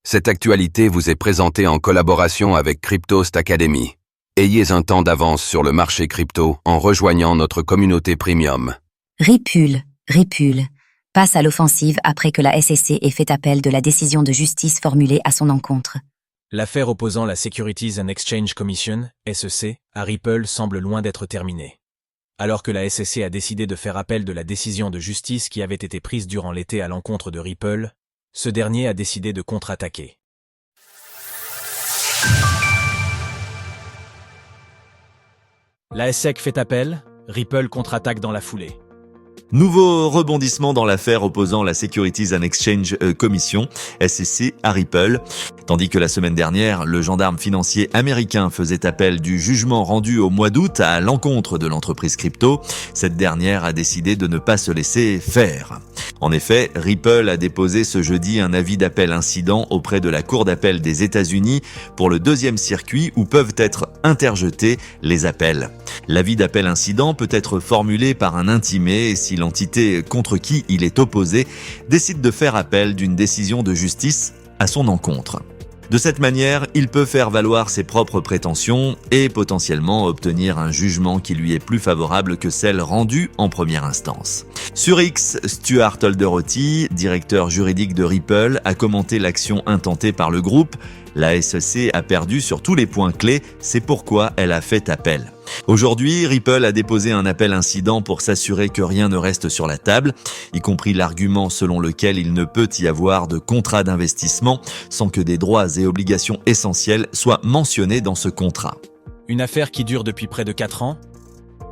Cette actualité vous est présentée en collaboration avec Cryptost Academy. Ayez un temps d'avance sur le marché crypto en rejoignant notre communauté premium. Ripple passe à l'offensive après que la SEC ait fait appel de la décision de justice formulée à son encontre. L'affaire opposant la Securities and Exchange Commission, SEC, à Ripple semble loin d'être terminée. Alors que la SEC a décidé de faire appel de la décision de justice qui avait été prise durant l'été à l'encontre de Ripple, ce dernier a décidé de contre-attaquer. La SEC fait appel, Ripple contre-attaque dans la foulée. Nouveau rebondissement dans l'affaire opposant la Securities and Exchange Commission, SEC, à Ripple. Tandis que la semaine dernière, le gendarme financier américain faisait appel du jugement rendu au mois d'août à l'encontre de l'entreprise crypto, cette dernière a décidé de ne pas se laisser faire. En effet, Ripple a déposé ce jeudi un avis d'appel incident auprès de la Cour d'appel des États-Unis pour le deuxième circuit où peuvent être interjetés les appels. L'avis d'appel incident peut être formulé par un intimé si l'entité contre qui il est opposé décide de faire appel d'une décision de justice à son encontre. De cette manière, il peut faire valoir ses propres prétentions et potentiellement obtenir un jugement qui lui est plus favorable que celle rendue en première instance. Sur X, Stuart Alderoty, directeur juridique de Ripple, a commenté l'action intentée par le groupe. La SEC a perdu sur tous les points clés, c'est pourquoi elle a fait appel. Aujourd'hui, Ripple a déposé un appel incident pour s'assurer que rien ne reste sur la table, y compris l'argument selon lequel il ne peut y avoir de contrat d'investissement sans que des droits et obligations essentiels soient mentionnés dans ce contrat. Une affaire qui dure depuis près de 4 ans.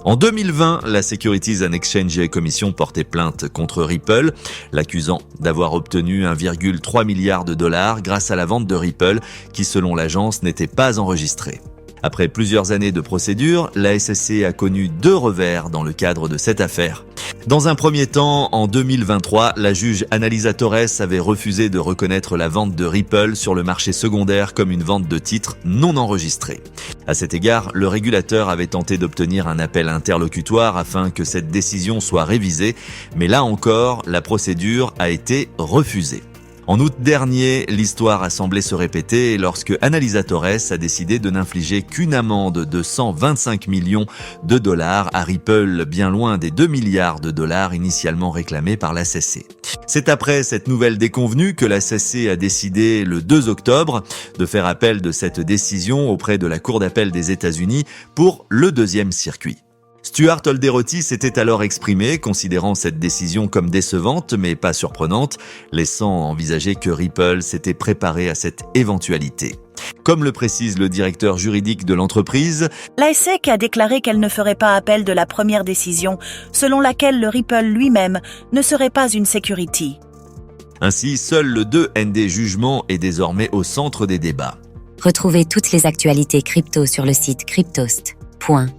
En 2020, la Securities and Exchange Commission portait plainte contre Ripple, l'accusant d'avoir obtenu 1,3 milliard de dollars grâce à la vente de Ripple, qui selon l'agence n'était pas enregistrée. Après plusieurs années de procédure, la SEC a connu 2 revers dans le cadre de cette affaire. Dans un premier temps, en 2023, la juge Annalisa Torres avait refusé de reconnaître la vente de Ripple sur le marché secondaire comme une vente de titres non enregistrés. À cet égard, le régulateur avait tenté d'obtenir un appel interlocutoire afin que cette décision soit révisée, mais là encore, la procédure a été refusée. En août dernier, l'histoire a semblé se répéter lorsque Annalisa Torres a décidé de n'infliger qu'une amende de 125 millions de dollars à Ripple, bien loin des 2 milliards de dollars initialement réclamés par la SEC. C'est après cette nouvelle déconvenue que la SEC a décidé le 2 octobre de faire appel de cette décision auprès de la Cour d'appel des États-Unis pour le deuxième circuit. Stuart Alderoty s'était alors exprimé, considérant cette décision comme décevante mais pas surprenante, laissant envisager que Ripple s'était préparé à cette éventualité. Comme le précise le directeur juridique de l'entreprise, la SEC a déclaré qu'elle ne ferait pas appel de la première décision, selon laquelle le Ripple lui-même ne serait pas une security. Ainsi, seul le 2ND jugement est désormais au centre des débats. Retrouvez toutes les actualités crypto sur le site cryptost.fr.